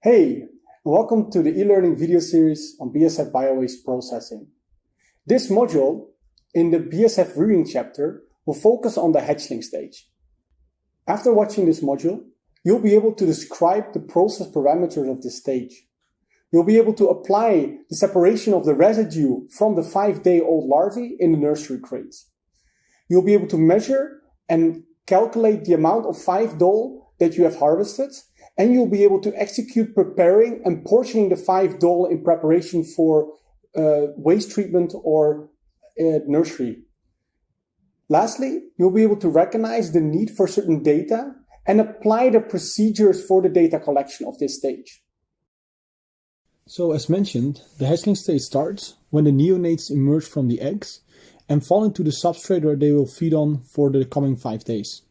Hey, welcome to the e-learning video series on BASF biowaste processing. This module in the BASF reading chapter will focus on the hatchling stage. After watching this module, you'll be able to describe the process parameters of this stage. You'll be able to apply the separation of the residue from the 5-day-old larvae in the nursery crates. You'll be able to measure and calculate the amount of 5-dol that you have harvested, and you'll be able to execute preparing and portioning the 5-dol in preparation for waste treatment or nursery. Lastly, you'll be able to recognize the need for certain data and apply the procedures for the data collection of this stage. So as mentioned, the hatchling stage starts when the neonates emerge from the eggs and fall into the substrate where they will feed on for the coming 5 days.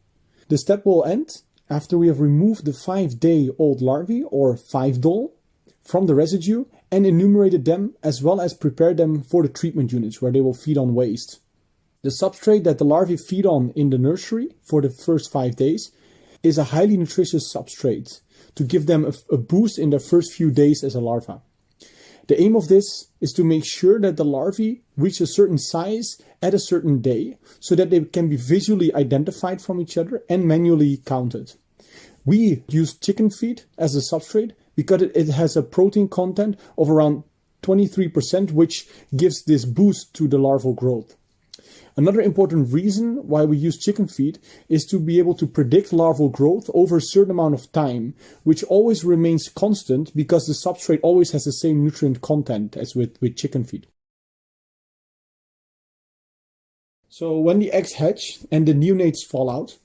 The step will end after we have removed the 5-day-old larvae, or 5-dol, from the residue and enumerated them as well as prepared them for the treatment units where they will feed on waste. The substrate that the larvae feed on in the nursery for the first 5 days is a highly nutritious substrate to give them a boost in their first few days as a larva. The aim of this is to make sure that the larvae reach a certain size at a certain day so that they can be visually identified from each other and manually counted. We use chicken feed as a substrate because it has a protein content of around 23%, which gives this boost to the larval growth. Another important reason why we use chicken feed is to be able to predict larval growth over a certain amount of time, which always remains constant because the substrate always has the same nutrient content as with chicken feed. So when the eggs hatch and the neonates fall out,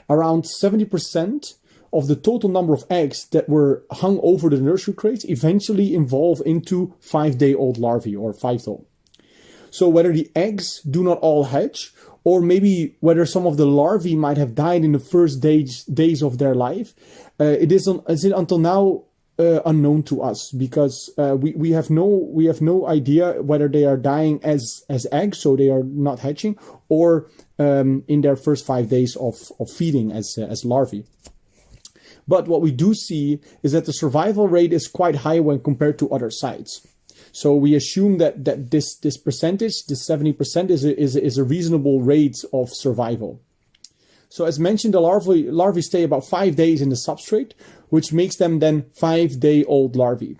around 70% of the total number of eggs that were hung over the nursery crates eventually evolve into 5-day-old larvae, or 5-dol. So whether the eggs do not all hatch, or maybe whether some of the larvae might have died in the first days of their life, it is until now unknown to us, because we have no idea whether they are dying as eggs, so they are not hatching, or in their first 5 days of feeding as larvae. But what we do see is that the survival rate is quite high when compared to other sites. So we assume that this percentage, this 70%, is a reasonable rate of survival. So as mentioned, the larvae stay about 5 days in the substrate, which makes them then 5-day-old larvae.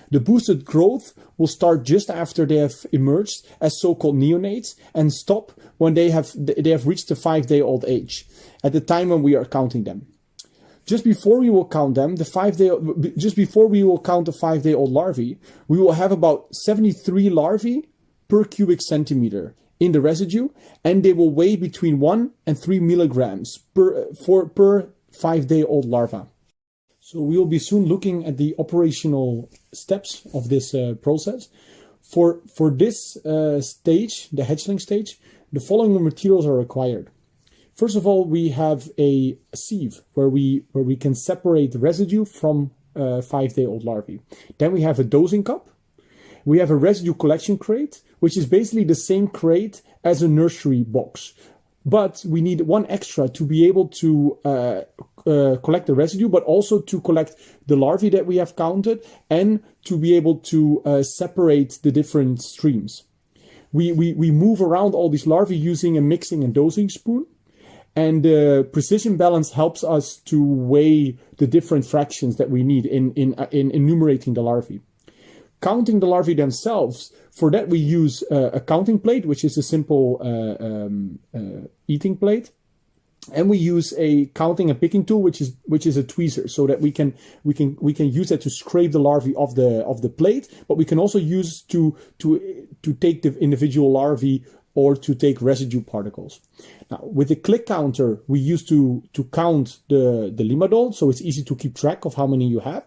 The boosted growth will start just after they have emerged as so-called neonates and stop when they have reached the 5-day-old age, at the time when we are counting them. Just before we will count them, the 5-day-old larvae, we will have about 73 larvae per cubic centimeter in the residue, and they will weigh between 1 and 3 milligrams per 5-day-old larva. So we will be soon looking at the operational steps of this process. For this stage, the hatchling stage, the following materials are required. First of all, we have a sieve where we can separate the residue from 5-day-old larvae. Then we have a dosing cup. We have a residue collection crate, which is basically the same crate as a nursery box. But we need one extra to be able to collect the residue, but also to collect the larvae that we have counted and to be able to separate the different streams. We move around all these larvae using a mixing and dosing spoon. And the precision balance helps us to weigh the different fractions that we need in enumerating the larvae. Counting the larvae themselves, for that we use a counting plate, which is a simple eating plate. And we use a counting and picking tool, which is a tweezer, so that we can use that to scrape the larvae off the plate, but we can also use to take the individual larvae or to take residue particles. Now, with the click counter, we use to count the limadol, so it's easy to keep track of how many you have.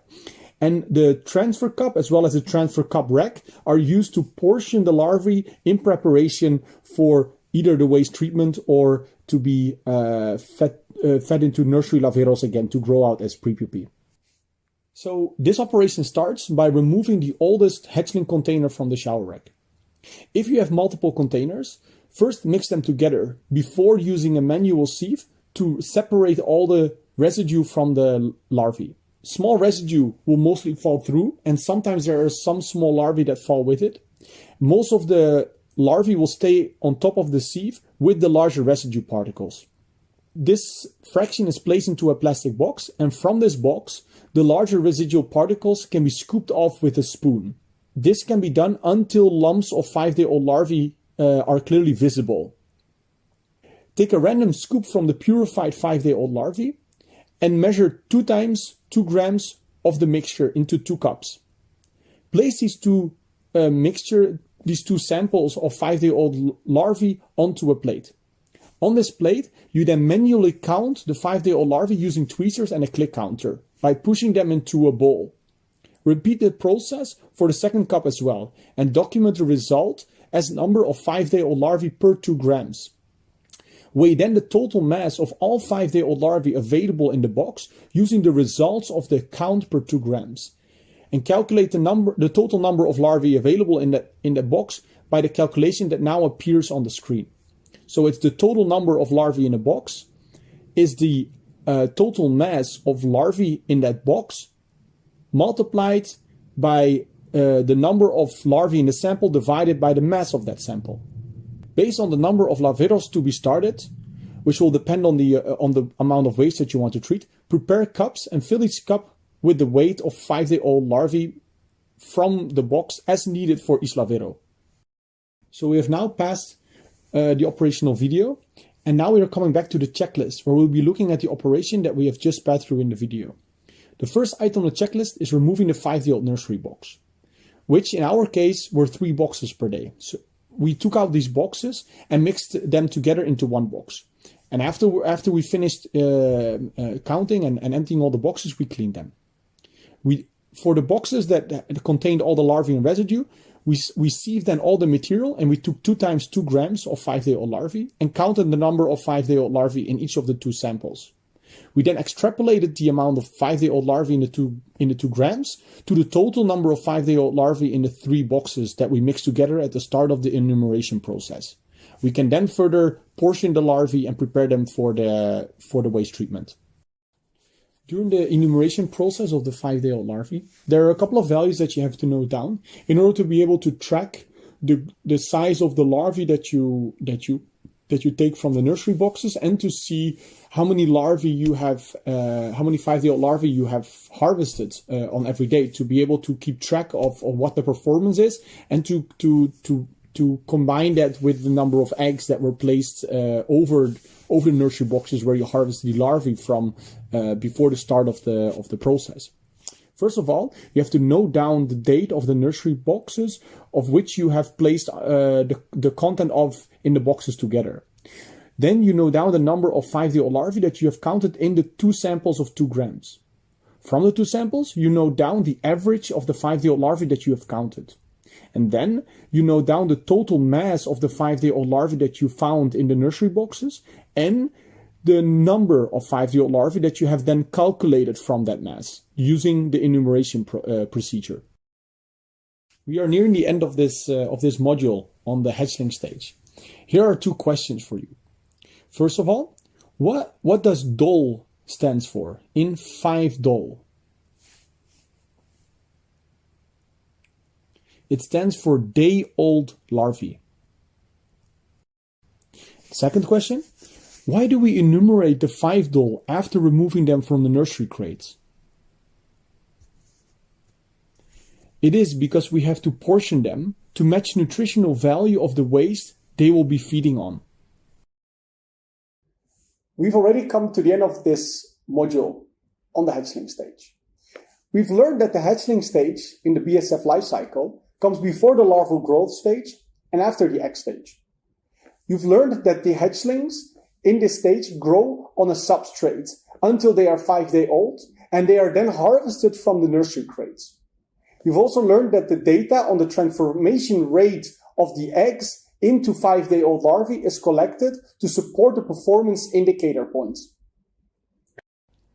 And the transfer cup, as well as the transfer cup rack, are used to portion the larvae in preparation for either the waste treatment or to be fed into nursery laveros again to grow out as pre-pupae. So this operation starts by removing the oldest hatchling container from the shower rack. If you have multiple containers, first mix them together before using a manual sieve to separate all the residue from the larvae. small residue will mostly fall through, and sometimes there are some small larvae that fall with it. Most of the larvae will stay on top of the sieve with the larger residue particles. This fraction is placed into a plastic box, and from this box, the larger residual particles can be scooped off with a spoon. This can be done until lumps of 5-day-old larvae are clearly visible. Take a random scoop from the purified 5-day-old larvae and measure 2 times 2 grams of the mixture into 2 cups. Place these two samples of 5-day-old larvae onto a plate. On this plate, you then manually count the 5-day-old larvae using tweezers and a click counter by pushing them into a bowl. Repeat the process for the second cup as well and document the result as number of 5-day-old larvae per 2 grams. Weigh then the total mass of all 5-day-old larvae available in the box using the results of the count per 2 grams. And calculate the total number of larvae available in the box by the calculation that now appears on the screen. So it's the total number of larvae in a box, is the total mass of larvae in that box, multiplied by the number of larvae in the sample divided by the mass of that sample. Based on the number of laveros to be started, which will depend on the amount of waste that you want to treat, prepare cups and fill each cup with the weight of 5-day-old larvae from the box as needed for each lavero. So we have now passed the operational video, and now we are coming back to the checklist where we'll be looking at the operation that we have just passed through in the video. The first item on the checklist is removing the 5-day-old nursery box, which in our case were 3 boxes per day. So we took out these boxes and mixed them together into one box. And after we finished counting and emptying all the boxes, we cleaned them. For the boxes that contained all the larvae and residue, we sieved then all the material, and we took 2 times 2 grams of 5-day-old larvae and counted the number of 5-day-old larvae in each of the 2 samples. We then extrapolated the amount of 5-day-old larvae in the 2 grams to the total number of 5-day-old larvae in the 3 boxes that we mixed together at the start of the enumeration process. We can then further portion the larvae and prepare them for the waste treatment. During the enumeration process of the 5-day-old larvae, there are a couple of values that you have to note down in order to be able to track the size of the larvae that you take from the nursery boxes, and to see how many larvae you have, how many 5-day-old larvae you have harvested on every day, to be able to keep track of what the performance is, and to combine that with the number of eggs that were placed over the nursery boxes where you harvest the larvae from before the start of the process. First of all, you have to note down the date of the nursery boxes of which you have placed the content of in the boxes together. Then you note down the number of 5-day-old larvae that you have counted in the 2 samples of 2 grams. From the 2 samples, you note down the average of the 5-day-old larvae that you have counted. And then you note down the total mass of the 5-day-old larvae that you found in the nursery boxes, and the number of 5-day-old larvae that you have then calculated from that mass using the enumeration procedure. We are nearing the end of this module on the hatchling stage. Here are 2 questions for you. First of all, what does DOL stands for in 5-DOL? It stands for day-old larvae. Second question, why do we enumerate the 5-DOL after removing them from the nursery crates? It is because we have to portion them to match nutritional value of the waste they will be feeding on. We've already come to the end of this module on the hatchling stage. We've learned that the hatchling stage in the BSF life cycle comes before the larval growth stage and after the egg stage. You've learned that the hatchlings in this stage grow on a substrate until they are 5-day-old, and they are then harvested from the nursery crates. You've also learned that the data on the transformation rate of the eggs into 5-day-old larvae is collected to support the performance indicator points.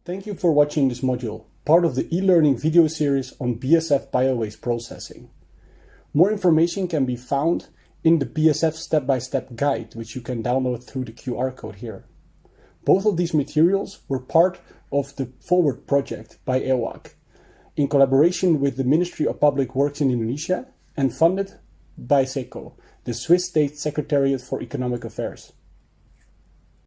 Thank you for watching this module, part of the e-learning video series on BSF biowaste processing. More information can be found in the BSF step-by-step guide, which you can download through the QR code here. Both of these materials were part of the Forward project by EWAC, in collaboration with the Ministry of Public Works in Indonesia and funded by SECO, the Swiss State Secretariat for Economic Affairs.